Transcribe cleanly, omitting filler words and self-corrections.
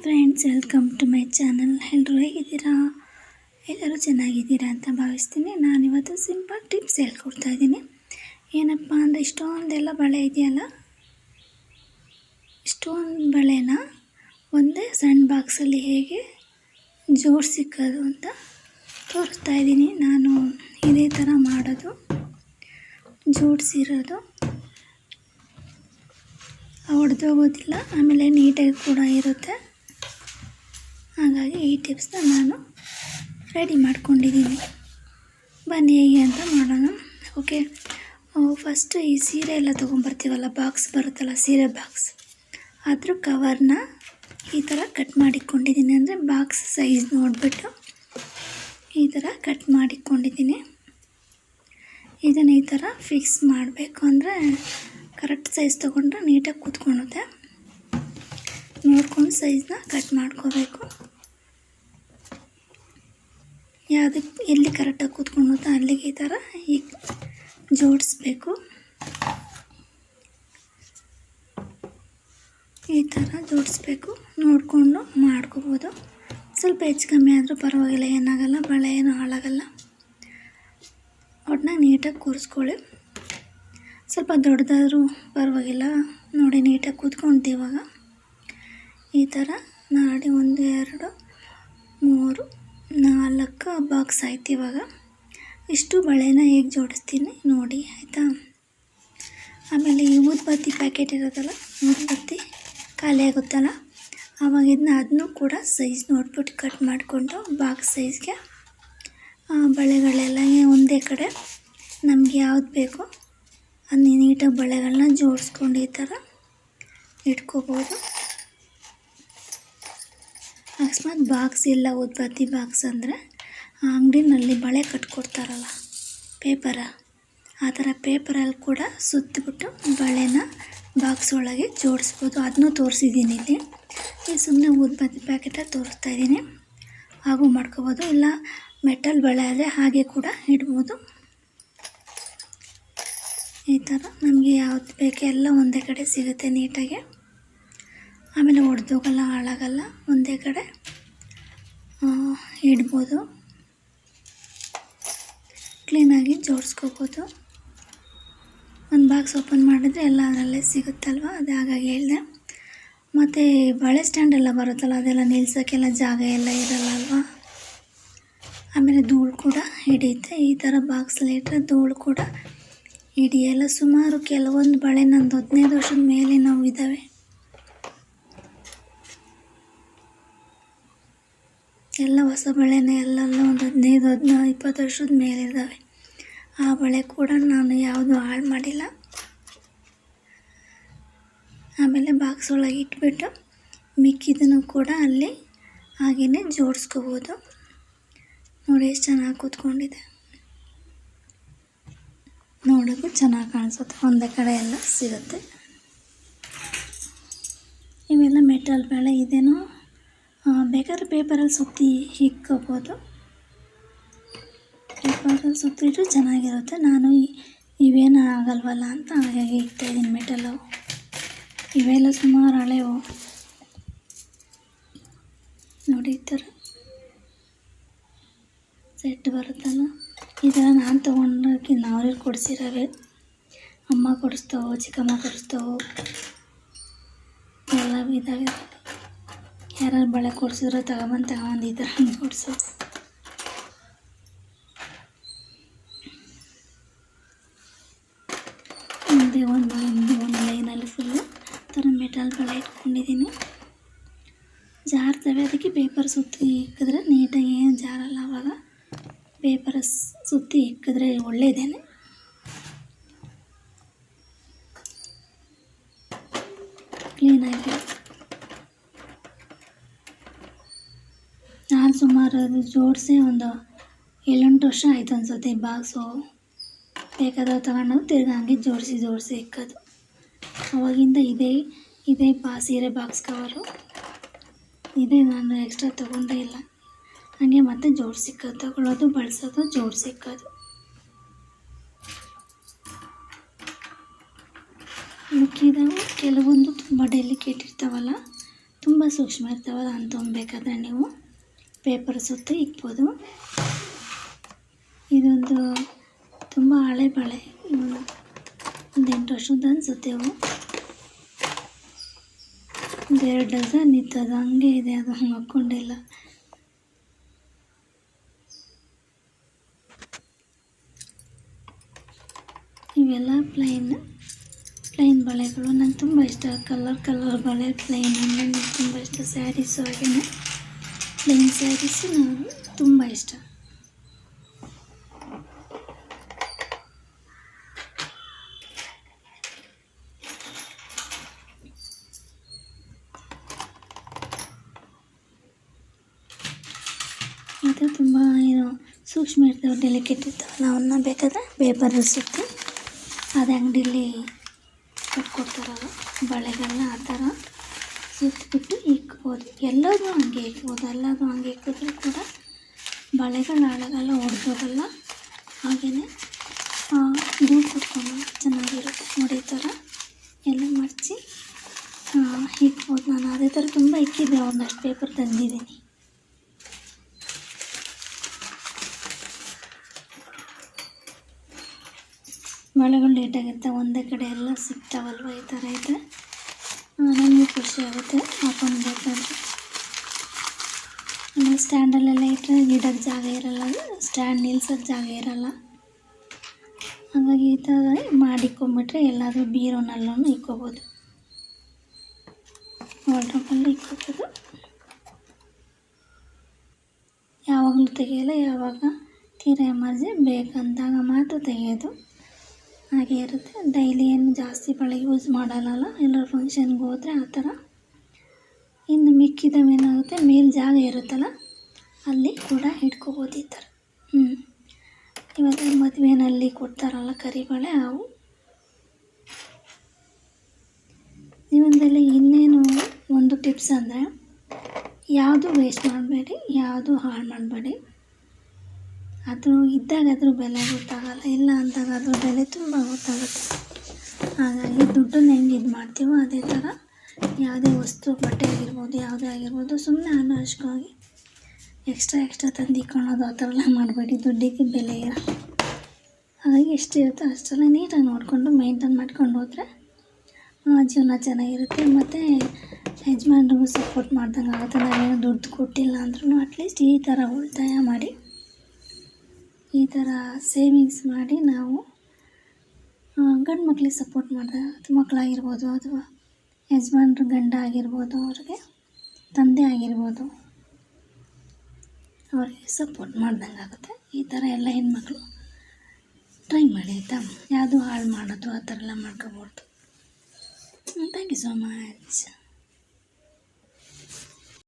Friends, welcome to my channel. ಎಲ್ಲರೂ ಹೇಗಿದ್ದೀರಾ? ಎಲ್ಲರೂ ಚೆನ್ನಾಗಿದ್ದೀರಾ ಅಂತ ಭಾವಿಸ್ತೀನಿ. ನಾನಿವತ್ತು ಸಿಂಪಲ್ ಟಿಪ್ಸ್ ಹೇಳ್ಕೊಡ್ತಾ ಇದ್ದೀನಿ. ಏನಪ್ಪ ಅಂದರೆ, ಇಷ್ಟೊಂದೆಲ್ಲ ಬಳೆ ಇದೆಯಲ್ಲ, ಇಷ್ಟೊಂದು ಬಳೆನ ಒಂದೇ ಸಣ್ಣ ಬಾಕ್ಸಲ್ಲಿ ಹೇಗೆ ಜೋಡಿಸಿಕ್ಕೋದು ಅಂತ ತೋರಿಸ್ತಾ ಇದ್ದೀನಿ. ನಾನು ಇದೇ ಥರ ಮಾಡೋದು, ಜೋಡಿಸಿರೋದು ಒಡೆದೋಗೋದಿಲ್ಲ, ಆಮೇಲೆ ನೀಟಾಗಿ ಕೂಡ ಇರುತ್ತೆ. ಹಾಗಾಗಿ ಈ ಟಿಪ್ಸ್ನ ನಾನು ರೆಡಿ ಮಾಡ್ಕೊಂಡಿದ್ದೀನಿ. ಬನ್ನಿ ಹೇಗೆ ಅಂತ ಮಾಡೋಣ. ಓಕೆ, ಫಸ್ಟು ಈ ಸೀರೆ ಎಲ್ಲ ತೊಗೊಂಬರ್ತೀವಲ್ಲ, ಬಾಕ್ಸ್ ಬರುತ್ತಲ್ಲ, ಸೀರೆ ಬಾಕ್ಸ್, ಅದ್ರ ಕವರ್ನ ಈ ಥರ ಕಟ್ ಮಾಡಿಕೊಂಡಿದ್ದೀನಿ. ಅಂದರೆ ಬಾಕ್ಸ್ ಸೈಜ್ ನೋಡಿಬಿಟ್ಟು ಈ ಥರ ಕಟ್ ಮಾಡಿಕೊಂಡಿದ್ದೀನಿ. ಇದನ್ನು ಈ ಥರ ಫಿಕ್ಸ್ ಮಾಡಬೇಕು. ಅಂದರೆ ಕರೆಕ್ಟ್ ಸೈಜ್ ತೊಗೊಂಡ್ರೆ ನೀಟಾಗಿ ಕೂತ್ಕೊಳ್ಳುತ್ತೆ. ನೋಡ್ಕೊಂಡು ಸೈಜ್ನ ಕಟ್ ಮಾಡ್ಕೋಬೇಕು. ಯಾವುದಕ್ಕೆ ಎಲ್ಲಿ ಕರೆಕ್ಟಾಗಿ ಕೂತ್ಕೊಳ್ಳುತ್ತೋ ಅಲ್ಲಿಗೆ ಈ ಥರ ಈಗ ಜೋಡಿಸ್ಬೇಕು. ಈ ಥರ ಜೋಡಿಸ್ಬೇಕು, ನೋಡಿಕೊಂಡು ಮಾಡ್ಕೋಬೋದು. ಸ್ವಲ್ಪ ಹೆಚ್ಚು ಕಮ್ಮಿ ಆದರೂ ಪರವಾಗಿಲ್ಲ, ಏನಾಗಲ್ಲ, ಬಳೆ ಏನೂ ಹಾಳಾಗಲ್ಲ. ಒಟ್ನಾಗ ನೀಟಾಗಿ ಕೂರಿಸ್ಕೊಳ್ಳಿ. ಸ್ವಲ್ಪ ದೊಡ್ಡದಾದರೂ ಪರವಾಗಿಲ್ಲ. ನೋಡಿ, ನೀಟಾಗಿ ಕೂತ್ಕೊಂತೀವಿ. ಇವಾಗ ಈ ಥರ ಮಾಡಿ 1 2 3 4 ಬಾಕ್ಸ್ ಆಯ್ತು. ಇವಾಗ ಇಷ್ಟು ಬಳೆನ ಹೇಗೆ ಜೋಡಿಸ್ತೀನಿ ನೋಡಿ, ಆಯಿತಾ? ಆಮೇಲೆ ಈ ಊದುಬತ್ತಿ ಪ್ಯಾಕೆಟ್ ಇರೋದಲ್ಲ, ಊದುಬತ್ತಿ ಖಾಲಿ ಆಗುತ್ತಲ್ಲ, ಆವಾಗ ಅದನ್ನು ಕೂಡ ಸೈಜ್ ನೋಡ್ಬಿಟ್ಟು ಕಟ್ ಮಾಡಿಕೊಂಡು ಬಾಕ್ಸ್ ಸೈಜ್ಗೆ ಬಳೆಗಳೆಲ್ಲ ಒಂದೇ ಕಡೆ ನಮಗೆ ಯಾವ್ದು ಬೇಕೋ ಅದು ನೀಟಾಗಿ ಬಳೆಗಳನ್ನ ಜೋಡಿಸ್ಕೊಂಡು ಈ ಥರ ಇಟ್ಕೋಬೋದು. ಅಕಸ್ಮಾತ್ ಬಾಕ್ಸ್ ಇಲ್ಲ, ಊದುಬತ್ತಿ ಬಾಕ್ಸ್ ಅಂದರೆ ಅಂಗಡಿನಲ್ಲಿ ಬಳೆ ಕಟ್ಕೊಡ್ತಾರಲ್ಲ, ಪೇಪರ, ಆ ಥರ ಪೇಪರಲ್ಲಿ ಕೂಡ ಸುತ್ತಿಬಿಟ್ಟು ಬಳೆನ ಬಾಕ್ಸ್ ಒಳಗೆ ಜೋಡಿಸ್ಬೋದು. ಅದನ್ನೂ ತೋರಿಸಿದ್ದೀನಿ ಇಲ್ಲಿ. ಈ ಸುಮ್ಮನೆ ಊದುಬತ್ತಿ ಪ್ಯಾಕೆಟಲ್ಲಿ ತೋರಿಸ್ತಾ ಇದ್ದೀನಿ. ಹಾಗೂ ಮಾಡ್ಕೋಬೋದು. ಇಲ್ಲ ಮೆಟಲ್ ಬಳೆ ಆದರೆ ಹಾಗೆ ಕೂಡ ಇಡ್ಬೋದು. ಈ ಥರ ನಮಗೆ ಯಾವ್ದು ಬೇಕೋ ಎಲ್ಲ ಒಂದೇ ಕಡೆ ಸಿಗುತ್ತೆ ನೀಟಾಗಿ. ಆಮೇಲೆ ಒಡೆದೋಗಲ್ಲ, ಹಾಳಾಗಲ್ಲ, ಒಂದೇ ಕಡೆ ಇಡ್ಬೋದು. ಕ್ಲೀನಾಗಿ ಜೋಡಿಸ್ಕೋಬೋದು. ಒಂದು ಬಾಕ್ಸ್ ಓಪನ್ ಮಾಡಿದ್ರೆ ಎಲ್ಲ ಅದರಲ್ಲೇ ಸಿಗುತ್ತಲ್ವ, ಅದು ಹಾಗಾಗಿ ಹೇಳಿದೆ. ಮತ್ತು ಬಳೆ ಸ್ಟ್ಯಾಂಡ್ ಎಲ್ಲ ಬರುತ್ತಲ್ಲ, ಅದೆಲ್ಲ ನಿಲ್ಸೋಕ್ಕೆಲ್ಲ ಜಾಗ ಎಲ್ಲ ಇರಲ್ಲ ಅಲ್ವಾ. ಆಮೇಲೆ ಧೂಳು ಕೂಡ ಹಿಡಿಯುತ್ತೆ. ಈ ಥರ ಬಾಕ್ಸಲ್ಲಿ ಇಟ್ಟರೆ ಧೂಳು ಕೂಡ ಹಿಡಿಯಲ್ಲ. ಸುಮಾರು ಕೆಲವೊಂದು ಬಳೆ ನಂದು 15 ವರ್ಷದ ಮೇಲೆ ನಾವು ಇದ್ದಾವೆ. ಎಲ್ಲ ಹೊಸ ಬಳೆನೇ, ಎಲ್ಲೆಲ್ಲ ಒಂದು 15 20 ವರ್ಷದ ಮೇಲೆ ಇದ್ದಾವೆ. ಆ ಬಳೆ ಕೂಡ ನಾನು ಯಾವುದು ಹಾಳು ಮಾಡಿಲ್ಲ. ಆಮೇಲೆ ಬಾಕ್ಸ್ ಒಳಗೆ ಇಟ್ಬಿಟ್ಟು ಮಿಕ್ಕಿದನ್ನು ಕೂಡ ಅಲ್ಲಿ ಹಾಗೆಯೇ ಜೋಡಿಸ್ಕೋಬೋದು. ನೋಡಿ ಎಷ್ಟು ಚೆನ್ನಾಗಿ ಕೂತ್ಕೊಂಡಿದೆ, ನೋಡೋಕ್ಕೂ ಚೆನ್ನಾಗಿ ಕಾಣಿಸುತ್ತೆ. ಒಂದೇ ಕಡೆ ಎಲ್ಲ ಸಿಗುತ್ತೆ. ಇವೆಲ್ಲ ಮೆಟಲ್ ಬಳೆ. ಇದೇನೋ ಬೇಕಾದ್ರೆ ಪೇಪರಲ್ಲಿ ಸುತ್ತಿ ಇಕ್ಕೋಬೋದು. ಪೇಪರಲ್ಲಿ ಸುತ್ತಿಟ್ಟು ಚೆನ್ನಾಗಿರುತ್ತೆ. ನಾನು ಇವೇನು ಆಗಲ್ವಲ್ಲ ಅಂತ ಹಾಗಾಗಿ ಇಕ್ತಾಯಿದ್ದೀನಿ ಮೆಟಲು. ಇವೆಲ್ಲ ಸುಮಾರು ಹಳೆವು. ನೋಡಿ, ಈ ಥರ ಸೆಟ್ ಬರುತ್ತಲ್ಲ, ಈ ಥರ ನಾನು ತೊಗೊಂಡೋಗಿ ಅವ್ರಿಗೆ ಕೊಡಿಸಿರೋವೆ. ಅಮ್ಮ ಕೊಡಿಸ್ತವು, ಚಿಕ್ಕಮ್ಮ ಕೊಡಿಸ್ತವು, ಎಲ್ಲ ಇದ್ದಾವೆ. ಯಾರು ಬಳೆ ಕೊಡಿಸಿದ್ರು ತಗೊಂಬಂದು ಈ ಥರ ಕೊಡಿಸೋದು. ಒಂದು ಲೈನಲ್ಲಿ ಫುಲ್ಲು ಥರ ಮೆಟಲ್ ಬಳೆ ಇಟ್ಕೊಂಡಿದ್ದೀನಿ. ಜಾರ್ತವೆ, ಅದಕ್ಕೆ ಪೇಪರ್ ಸುತ್ತಿ ಇಕ್ಕಿದ್ರೆ ನೀಟಾಗಿ ಏನು ಜಾರಲ್ಲ. ಆವಾಗ ಪೇಪರ್ ಸುತ್ತಿ ಇಕ್ಕಿದ್ರೆ ಒಳ್ಳೆಯದೇನೆ. ಕ್ಲೀನಾಗಿ ನಾನು ಸುಮಾರು ಅದು ಜೋಡಿಸಿ ಒಂದು 7-8 ವರ್ಷ ಆಯಿತು ಅನಿಸುತ್ತೆ. ಬಾಕ್ಸು ಬೇಕಾದ್ರೆ ತಗೊಂಡು ತಿರ್ಗಿ ಹಂಗೆ ಜೋಡಿಸಿ ಇಕ್ಕೋದು. ಅವಾಗಿಂದ ಇದೇ ಸೀರೆ ಬಾಕ್ಸ್ ಕವರು ಇದೇ. ನಾನು ಎಕ್ಸ್ಟ್ರಾ ತೊಗೊಂಡೇ ಇಲ್ಲ. ಹಾಗೆ ಮತ್ತೆ ಜೋಡಿಸಿಕ್ಕೋದು, ತಗೊಳ್ಳೋದು, ಬಳಸೋದು, ಜೋಡಿಸಿಕ್ಕೋದು. ಮಿಕ್ಕಿದವು ಕೆಲವೊಂದು ತುಂಬ ಡೆಲಿಕೇಟ್ ಇರ್ತಾವಲ್ಲ, ತುಂಬ ತುಂಬ ಸೂಕ್ಷ್ಮ ಇರ್ತಾವಲ್ಲ ಅಂಥವು ಬೇಕಾದರೆ ನೀವು ಪೇಪರ್ ಸುತ್ತ ಇಕ್ಬೋದು. ಇದೊಂದು ತುಂಬ ಹಳೆ ಬಳೆ, ಒಂದು 8 ವರ್ಷದ ಅನಿಸುತ್ತೆ. ಅವು ಒಂದು 2 ಡಜನ್ ಇತ್ತದು, ಹಂಗೆ ಇದೆ, ಅದು ಹಾಕ್ಕೊಂಡಿಲ್ಲ. ಇವೆಲ್ಲ ಪ್ಲೈನ್ ಬಳೆಗಳು ನಂಗೆ ತುಂಬ ಇಷ್ಟ. ಕಲರ್ ಬಳೆ ಪ್ಲೈನ್ ಅಂದರೆ ನನಗೆ ತುಂಬ ಇಷ್ಟ. ಸ್ಯಾರೀಸು ಹಾಗೆಯೇ ಪ್ಲೈನ್ ಸ್ಯಾರೀಸು ನನಗೆ ತುಂಬ ಇಷ್ಟ. ಮತ್ತು ತುಂಬ ಸೂಕ್ಷ್ಮ ಇರ್ತವೆ, ಡೆಲಿಕೇಟ್ ಇರ್ತಾವಲ್ಲ, ಅವನ್ನ ಬೇಕಾದರೆ ಪೇಪರಲ್ಲಿ ಸುತ್ತಿ ಅದೇ ಅಂಗಡೀಲಿ ಕೊಡ್ತಾರಲ್ಲ ಬಳೆಗಳನ್ನ ಆ ಥರ ಸುತ್ತಿಬಿಟ್ಟು ಇಕ್ಬೋದು. ಎಲ್ಲದೂ ಹಂಗೆ ಇಕ್ಬೋದು. ಎಲ್ಲದೂ ಹಂಗೆ ಇಕ್ಕಿದ್ರೂ ಕೂಡ ಬಳೆಗಳು ಹಾಳಾಗಲ್ಲ, ಒಡೆದೋಗಲ್ಲ. ಹಾಗೆಯೇ ಧೂಳು ಕುತ್ಕೊಂಡು ಚೆನ್ನಾಗಿರುತ್ತೆ. ನೋಡಿ ಈ ಥರ ಎಲ್ಲ ಮಡಚಿ ಇಕ್ಬೋದು. ನಾನು ಅದೇ ಥರ ತುಂಬ ಇಕ್ಕಿದ್ದೆ, ಒಂದಷ್ಟು ಪೇಪರ್ ತಂದಿದ್ದೀನಿ. ಬಳೆಗಳು ಲೇಟಾಗಿರ್ತವೆ, ಒಂದೇ ಕಡೆ ಎಲ್ಲ ಸಿಗ್ತಾವಲ್ವ. ಈ ಥರ ಇದ್ದರೆ ನನಗೂ ಖುಷಿ ಆಗುತ್ತೆ ಹಾಕ್ಕೊಳ್ಬೇಕಾದ್ರೆ. ಆಮೇಲೆ ಸ್ಟ್ಯಾಂಡಲ್ಲೆಲ್ಲ ಇಟ್ಟರೆ ಇಡೋಕ್ಕೆ ಜಾಗ ಇರೋಲ್ಲ, ಸ್ಟ್ಯಾಂಡ್ ನಿಲ್ಸೋಕ್ಕೆ ಜಾಗ ಇರೋಲ್ಲ. ಹಾಗಾಗಿ ಈ ಥರ ಮಾಡಿಕೊಂಬಿಟ್ರೆ ಎಲ್ಲಾದರೂ ಬೀರೋನಲ್ಲೂ ಇಕ್ಕೋಬೋದು, ವಾರ್ಡ್ರೋಬಲ್ಲಿ ಇಕ್ಕೋಬೋದು. ಯಾವಾಗಲೂ ತೆಗೆಯಲ್ಲ, ಯಾವಾಗ ತೀರಾ ಎಮರ್ಜೆನ್ಸಿ ಬೇಕಂದಾಗ ಮಾತ್ರ ತೆಗೆಯೋದು. ಹಾಗೆ ಇರುತ್ತೆ. ಡೈಲಿ ಏನು ಜಾಸ್ತಿ ಬಳೆ ಯೂಸ್ ಮಾಡಲ್ಲ, ಎಲ್ಲರೂ ಫಂಕ್ಷನ್ಗೆ ಹೋದರೆ ಆ ಥರ. ಇನ್ನು ಮಿಕ್ಕಿದವೇನಾಗುತ್ತೆ, ಮೇಲೆ ಜಾಗ ಇರುತ್ತಲ್ಲ ಅಲ್ಲಿ ಕೂಡ ಇಟ್ಕೋಬೋದು ಈ ಥರ. ಇವಾಗ ಮದುವೆನಲ್ಲಿ ಕೊಡ್ತಾರಲ್ಲ ಕರಿಬಳೆ, ಅವು. ಜೀವನದಲ್ಲಿ ಇನ್ನೇನು ಒಂದು ಟಿಪ್ಸ್ ಅಂದರೆ, ಯಾವುದು ವೇಸ್ಟ್ ಮಾಡಬೇಡಿ, ಯಾವುದು ಹಾಳು ಮಾಡಬೇಡಿ. ಅದು ಇದ್ದಾಗ ಅದ್ರ ಬೆಲೆ ಗೊತ್ತಾಗಲ್ಲ, ಇಲ್ಲ ಅಂದಾಗ ಅದ್ರ ಬೆಲೆ ತುಂಬ ಗೊತ್ತಾಗುತ್ತೆ. ಹಾಗಾಗಿ ದುಡ್ಡನ್ನ ಹೆಂಗೆ ಇದು ಮಾಡ್ತೀವೋ ಅದೇ ಥರ ಯಾವುದೇ ವಸ್ತು, ಬಟ್ಟೆ ಆಗಿರ್ಬೋದು, ಯಾವುದೇ ಆಗಿರ್ಬೋದು, ಸುಮ್ಮನೆ ಅನಾವಶ್ಯಕವಾಗಿ ಎಕ್ಸ್ಟ್ರಾ ತಂದು ಇಕ್ಕೊಳ್ಳೋದು ಆ ಥರ ಎಲ್ಲ ಮಾಡಬೇಡಿ. ದುಡ್ಡಿಗೆ ಬೆಲೆ ಇರಲ್ಲ. ಹಾಗಾಗಿ ಎಷ್ಟಿರುತ್ತೋ ಅಷ್ಟೆಲ್ಲ ನೀಟಾಗಿ ನೋಡಿಕೊಂಡು ಮೇಂಟೈನ್ ಮಾಡ್ಕೊಂಡು ಹೋದರೆ ಜೀವನ ಚೆನ್ನಾಗಿರುತ್ತೆ. ಮತ್ತು ಯಜಮಾನ್ರಿಗೂ ಸಪೋರ್ಟ್ ಮಾಡ್ದಂಗೆ ಆಗುತ್ತೆ. ನಾವೇನು ದುಡ್ಡು ಕೊಟ್ಟಿಲ್ಲ ಅಂದ್ರೂ ಅಟ್ಲೀಸ್ಟ್ ಈ ಥರ ಉಳಿತಾಯ ಮಾಡಿ, ಈ ಥರ ಸೇವಿಂಗ್ಸ್ ಮಾಡಿ ನಾವು ಗಂಡು ಮಕ್ಕಳಿಗೆ ಸಪೋರ್ಟ್ ಮಾಡಿದ್ರೆ, ಅದು ಮಕ್ಕಳಾಗಿರ್ಬೋದು ಅಥವಾ ಯಜಮಾನ್ರ ಗಂಡ ಆಗಿರ್ಬೋದು, ಅವ್ರಿಗೆ ತಂದೆ ಆಗಿರ್ಬೋದು, ಅವರಿಗೆ ಸಪೋರ್ಟ್ ಮಾಡ್ದಂಗೆ ಆಗುತ್ತೆ. ಈ ಥರ ಎಲ್ಲ ಹೆಣ್ಮಕ್ಳು ಟ್ರೈ ಮಾಡಿ ಆಯಿತಾ. ಯಾವುದು ಹಾಳು ಮಾಡೋದು ಆ ಥರ ಎಲ್ಲ ಮಾಡ್ಕೋಬಾರ್ದು. Thank you so much.